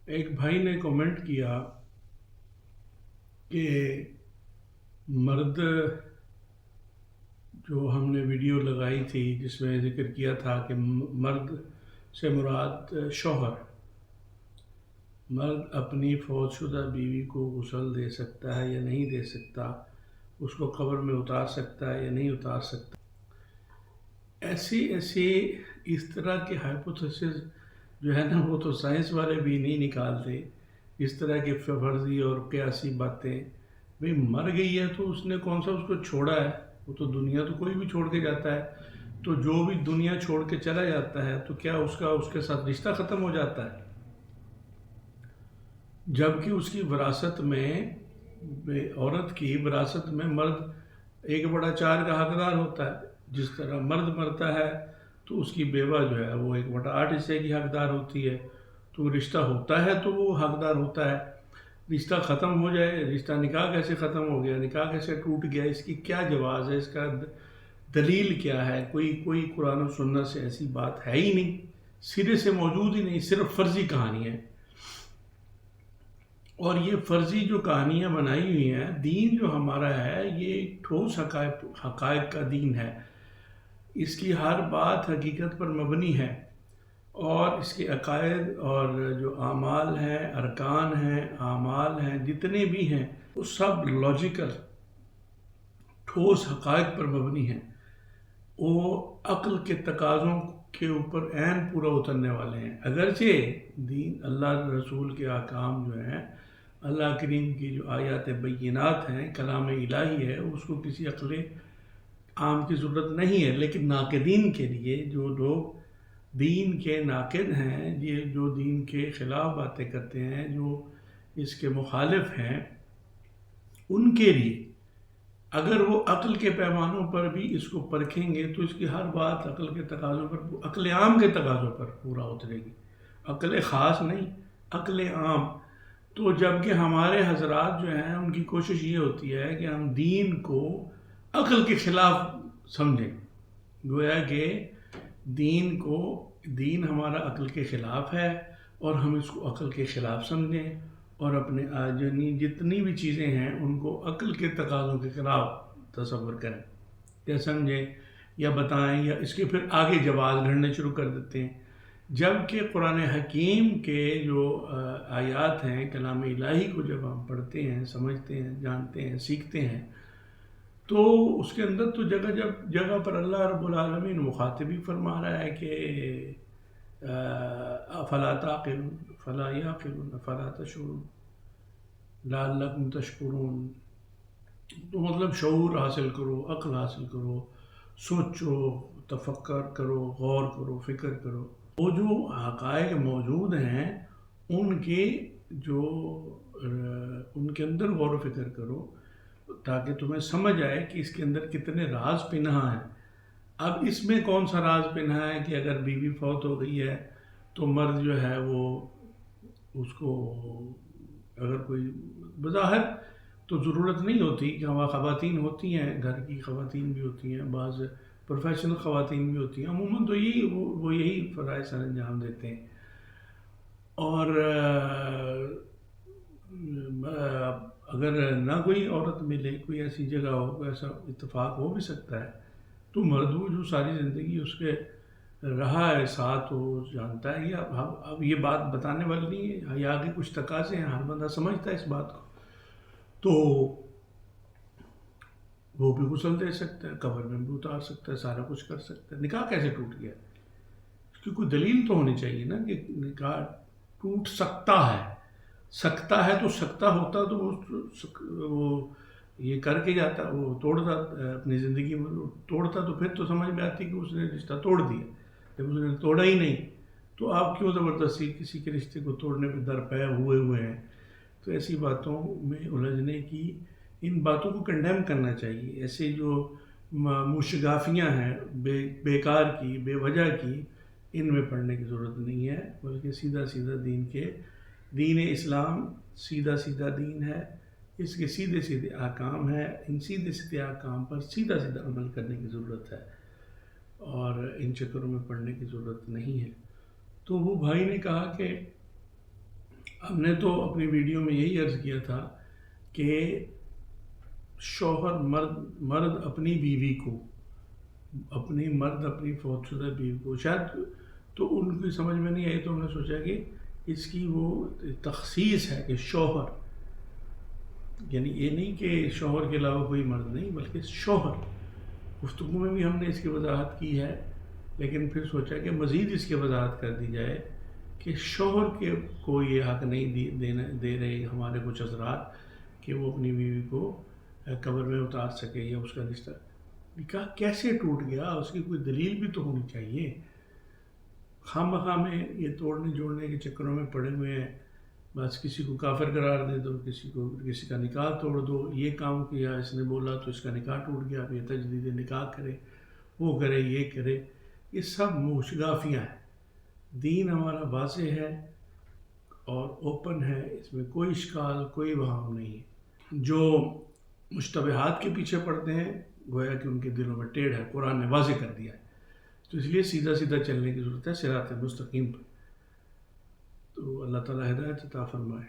ایک بھائی نے کمنٹ کیا کہ مرد، جو ہم نے ویڈیو لگائی تھی جس میں ذکر کیا تھا کہ مرد سے مراد شوہر، مرد اپنی فوت شدہ بیوی کو غسل دے سکتا ہے یا نہیں دے سکتا، اس کو قبر میں اتار سکتا ہے یا نہیں اتار سکتا. ایسی اس طرح کے ہائپوتھیسز جو ہے نا، وہ تو سائنس والے بھی نہیں نکالتے. اس طرح کے فرضی اور قیاسی باتیں. بھئی مر گئی ہے تو اس نے کون سا اس کو چھوڑا ہے؟ وہ تو دنیا تو کوئی بھی چھوڑ کے جاتا ہے. تو جو بھی دنیا چھوڑ کے چلا جاتا ہے تو کیا اس کے ساتھ رشتہ ختم ہو جاتا ہے؟ جبکہ اس کی وراثت میں، عورت کی وراثت میں مرد 1/4 کا حقدار ہوتا ہے. جس طرح مرد مرتا ہے تو اس کی بیوہ جو ہے وہ 1/8 حصے کی حقدار ہوتی ہے. تو رشتہ ہوتا ہے تو وہ حقدار ہوتا ہے. رشتہ ختم ہو جائے، رشتہ نکاح کیسے ختم ہو گیا، نکاح کیسے ٹوٹ گیا، اس کی کیا جواز ہے، اس کا دلیل کیا ہے؟ کوئی قرآن و سنت سے ایسی بات ہے ہی نہیں، سرے سے موجود ہی نہیں، صرف فرضی کہانی ہے. اور یہ فرضی جو کہانیاں بنائی ہوئی ہیں، دین جو ہمارا ہے یہ ٹھوس حقائق کا دین ہے. اس کی ہر بات حقیقت پر مبنی ہے، اور اس کے عقائد اور جو اعمال ہیں، ارکان ہیں، اعمال ہیں، جتنے بھی ہیں وہ سب لاجیکل ٹھوس حقائق پر مبنی ہیں. وہ عقل کے تقاضوں کے اوپر عین پورا اترنے والے ہیں. اگرچہ دین، اللہ رسول کے احکام جو ہیں، اللہ کریم کی جو آیات بینات ہیں، کلام الہی ہے، اس کو کسی عقل عام کی ضرورت نہیں ہے. لیکن ناقدین کے لیے، جو لوگ دین کے ناقد ہیں، یہ جو دین کے خلاف باتیں کرتے ہیں، جو اس کے مخالف ہیں، ان کے لیے اگر وہ عقل کے پیمانوں پر بھی اس کو پرکھیں گے تو اس کی ہر بات عقل کے تقاضوں پر، عقل عام کے تقاضوں پر پورا اترے گی. عقل خاص نہیں، عقل عام. تو جبکہ ہمارے حضرات جو ہیں ان کی کوشش یہ ہوتی ہے کہ ہم دین کو عقل کے خلاف سمجھیں. گویا کہ دین ہمارا عقل کے خلاف ہے، اور ہم اس کو عقل کے خلاف سمجھیں، اور اپنے جتنی بھی چیزیں ہیں ان کو عقل کے تقاضوں کے خلاف تصور کریں یا سمجھیں یا بتائیں، یا اس کے پھر آگے جواز گھڑنے شروع کر دیتے ہیں. جبکہ قرآن حکیم کے جو آیات ہیں، کلام الہی کو جب ہم پڑھتے ہیں، سمجھتے ہیں، جانتے ہیں، سیکھتے ہیں، تو اس کے اندر تو جگہ پر اللہ رب العالمین مخاطبی فرما رہا ہے کہ افلا تعقلون، فلا یعقلون فلا تشعرون لعلکم تشکرون. تو مطلب شعور حاصل کرو، عقل حاصل کرو، سوچو، تفکر کرو، غور کرو، فکر کرو. وہ جو حقائق موجود ہیں ان کے اندر غور و فکر کرو، تاکہ تمہیں سمجھ آئے کہ اس کے اندر کتنے راز پنہاں ہیں. اب اس میں کون سا راز پنہاں ہے کہ اگر بیوی فوت ہو گئی ہے تو مرد جو ہے وہ اس کو، اگر کوئی بظاہر تو ضرورت نہیں ہوتی کہ ہمارا خواتین ہوتی ہیں، گھر کی خواتین بھی ہوتی ہیں، بعض پروفیشنل خواتین بھی ہوتی ہیں، عموماً تو وہ یہی فرائض سر انجام دیتے ہیں. اور اگر نہ کوئی عورت ملے، کوئی ایسی جگہ ہو، کوئی ایسا اتفاق ہو بھی سکتا ہے، تو مرد جو ساری زندگی اس کے رہا ہے ساتھ، وہ جانتا ہے. اب یہ بات بتانے والی نہیں ہے، یہ آگے کچھ تقاضے ہیں، ہر بندہ سمجھتا ہے اس بات کو. تو وہ بھی غسل دے سکتا ہے، قبر میں بھی اتار سکتا ہے، سارا کچھ کر سکتا ہے. نکاح کیسے ٹوٹ گیا؟ اس کی کوئی دلیل تو ہونی چاہیے نا کہ نکاح ٹوٹ سکتا ہے. سکتا ہے تو سکتا ہوتا تو وہ یہ کر کے جاتا، وہ توڑتا اپنی زندگی میں، توڑتا تو پھر تو سمجھ میں آتی کہ اس نے رشتہ توڑ دیا. جب اس نے توڑا ہی نہیں تو آپ کیوں زبردستی کسی کے رشتے کو توڑنے پہ درپے ہوئے ہیں؟ تو ایسی باتوں میں الجھنے کی، ان باتوں کو کنڈیم کرنا چاہیے. ایسے جو مشگافیاں ہیں بیکار کی، بے وجہ کی، ان میں پڑھنے کی ضرورت نہیں ہے، بلکہ سیدھا سیدھا دین اسلام سیدھا سیدھا دین ہے. اس کے سیدھے سیدھے احکام ہیں، ان سیدھے سیدھے احکام پر سیدھا سیدھا عمل کرنے کی ضرورت ہے، اور ان چکروں میں پڑھنے کی ضرورت نہیں ہے. تو وہ بھائی نے کہا کہ ہم نے تو اپنی ویڈیو میں یہی عرض کیا تھا کہ شوہر مرد اپنی بیوی کو مرد اپنی فوت شدہ بیوی کو، شاید تو ان کی سمجھ میں نہیں آئی، تو ہم نے سوچا کہ اس کی وہ تخصیص ہے کہ شوہر، یعنی یہ نہیں کہ شوہر کے علاوہ کوئی مرد نہیں، بلکہ شوہر۔ گفتگو میں بھی ہم نے اس کی وضاحت کی ہے، لیکن پھر سوچا کہ مزید اس کی وضاحت کر دی جائے کہ شوہر کے کو یہ حق نہیں دے رہے ہمارے کچھ حضرات کہ وہ اپنی بیوی کو قبر میں اتار سکے، یا اس کا رشتہ نکاح کیسے ٹوٹ گیا، اس کی کوئی دلیل بھی تو ہونی چاہیے۔ خواہ مخواہ میں یہ توڑنے جوڑنے کے چکروں میں پڑے ہوئے ہیں، بس کسی کو کافر قرار دے دو، کسی کا نکاح توڑ دو، یہ کام کیا اس نے بولا تو اس کا نکاح ٹوٹ گیا، اب یہ تجدید نکاح کرے، وہ کرے، یہ کرے، یہ سب موشگافیاں ہیں۔ دین ہمارا واضح ہے اور اوپن ہے، اس میں کوئی اشکال، کوئی وہم نہیں ہے۔ جو مشتبہات کے پیچھے پڑتے ہیں گویا کہ ان کے دلوں میں ٹیڑھ ہے، قرآن نے واضح کر دیا ہے، تو اس لیے سیدھا سیدھا چلنے کی ضرورت ہے صراط مستقیم پر۔ تو اللہ تعالیٰ ہدایت عطا فرمائے۔